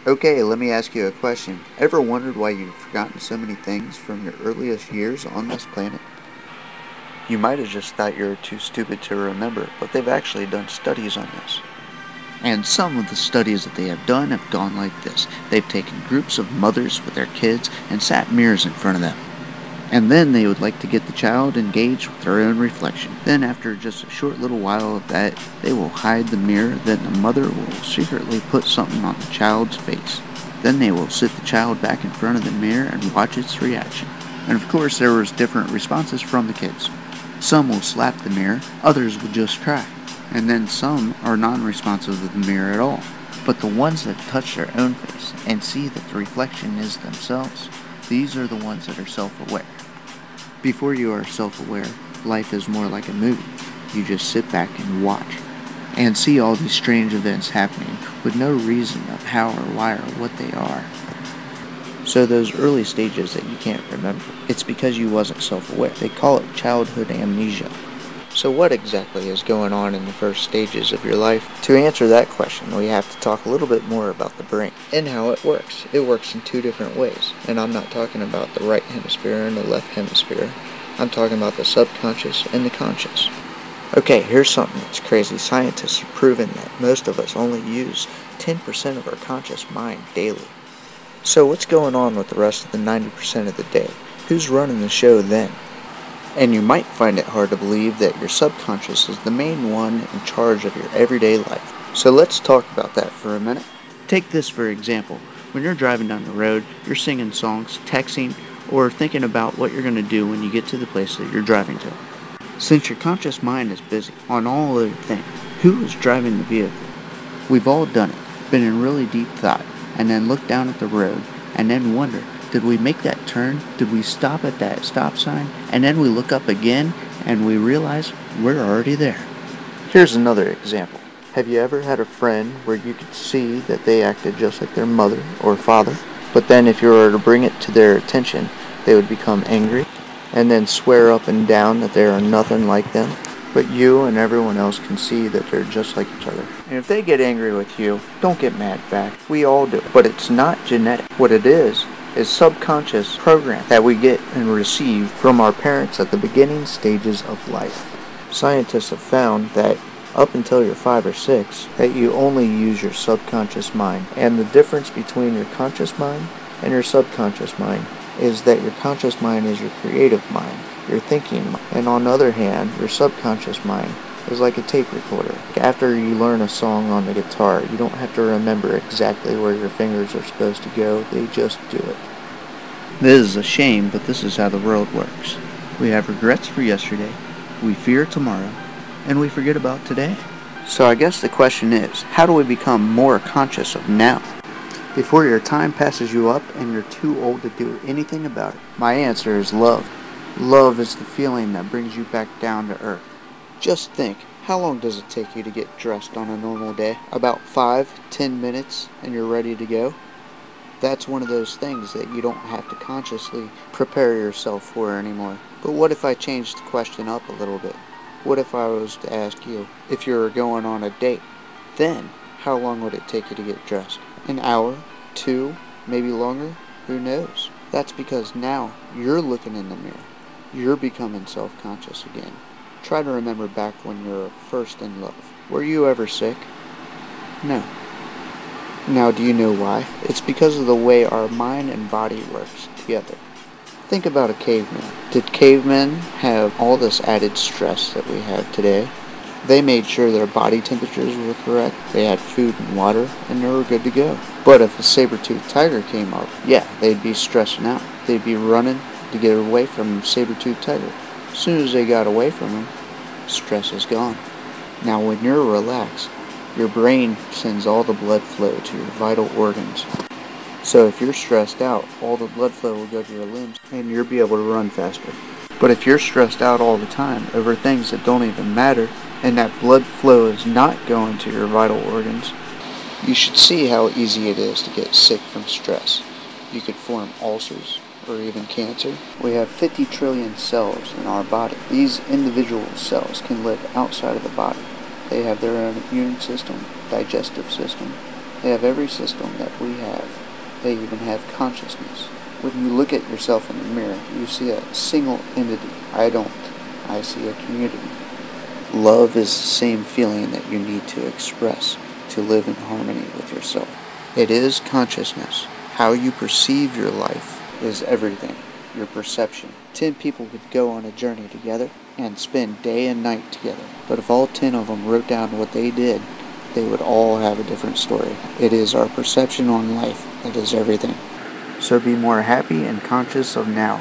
Okay, let me ask you a question. Ever wondered why you've forgotten so many things from your earliest years on this planet? You might have just thought you were too stupid to remember, but they've actually done studies on this. And some of the studies that they have done have gone like this. They've taken groups of mothers with their kids and sat mirrors in front of them. And then they would like to get the child engaged with their own reflection. Then after just a short little while of that, they will hide the mirror, then the mother will secretly put something on the child's face. Then they will sit the child back in front of the mirror and watch its reaction. And of course there was different responses from the kids. Some will slap the mirror, others will just cry. And then some are non-responsive to the mirror at all. But the ones that touch their own face and see that the reflection is themselves, these are the ones that are self-aware. Before you are self-aware, life is more like a movie. You just sit back and watch and see all these strange events happening with no reason of how or why or what they are. So those early stages that you can't remember, it's because you wasn't self-aware. They call it childhood amnesia. So what exactly is going on in the first stages of your life? To answer that question, we have to talk a little bit more about the brain and how it works. It works in two different ways, and I'm not talking about the right hemisphere and the left hemisphere. I'm talking about the subconscious and the conscious. Okay, here's something that's crazy. Scientists have proven that most of us only use 10% of our conscious mind daily. So what's going on with the rest of the 90% of the day? Who's running the show then? And you might find it hard to believe that your subconscious is the main one in charge of your everyday life. So let's talk about that for a minute. Take this for example. When you're driving down the road, you're singing songs, texting, or thinking about what you're going to do when you get to the place that you're driving to. Since your conscious mind is busy on all other things, who is driving the vehicle? We've all done it, been in really deep thought, and then looked down at the road, and then wonder, did we make that turn? Did we stop at that stop sign? And then we look up again and we realize we're already there. Here's another example. Have you ever had a friend where you could see that they acted just like their mother or father, but then if you were to bring it to their attention, they would become angry and then swear up and down that they are nothing like them? But you and everyone else can see that they're just like each other. And if they get angry with you, don't get mad back. We all do it. But it's not genetic. What it is subconscious program that we get and receive from our parents at the beginning stages of life. Scientists have found that up until you're 5 or 6, that you only use your subconscious mind. And the difference between your conscious mind and your subconscious mind is that your conscious mind is your creative mind, your thinking mind. And on the other hand, your subconscious mind is like a tape recorder. After you learn a song on the guitar, you don't have to remember exactly where your fingers are supposed to go, they just do it. This is a shame, but this is how the world works. We have regrets for yesterday, we fear tomorrow, and we forget about today. So I guess the question is, how do we become more conscious of now? Before your time passes you up and you're too old to do anything about it. My answer is love. Love is the feeling that brings you back down to earth. Just think, how long does it take you to get dressed on a normal day? About 5-10 minutes and you're ready to go? That's one of those things that you don't have to consciously prepare yourself for anymore. But what if I changed the question up a little bit? What if I was to ask you, if you were going on a date, then how long would it take you to get dressed? An hour? 2? Maybe longer? Who knows? That's because now you're looking in the mirror. You're becoming self-conscious again. Try to remember back when you were first in love. Were you ever sick? No. Now, do you know why? It's because of the way our mind and body works together. Think about a caveman. Did cavemen have all this added stress that we have today? They made sure their body temperatures were correct, they had food and water, and they were good to go. But if a saber-toothed tiger came up, yeah, they'd be stressing out. They'd be running to get away from a saber-toothed tiger. As soon as they got away from him, stress is gone. Now when you're relaxed, your brain sends all the blood flow to your vital organs. So if you're stressed out, all the blood flow will go to your limbs and you'll be able to run faster. But if you're stressed out all the time over things that don't even matter, and that blood flow is not going to your vital organs, you should see how easy it is to get sick from stress. You could form ulcers or even cancer. We have 50 trillion cells in our body. These individual cells can live outside of the body. They have their own immune system, digestive system, They have every system that we have. They even have consciousness. When you look at yourself in the mirror, you see a single entity. I don't. I see a community. Love is the same feeling that you need to express to live in harmony with yourself. It is consciousness. How you perceive your life is everything. Your perception. 10 people could go on a journey together and spend day and night together. But if all 10 of them wrote down what they did, they would all have a different story. It is our perception on life that is everything. So be more happy and conscious of now.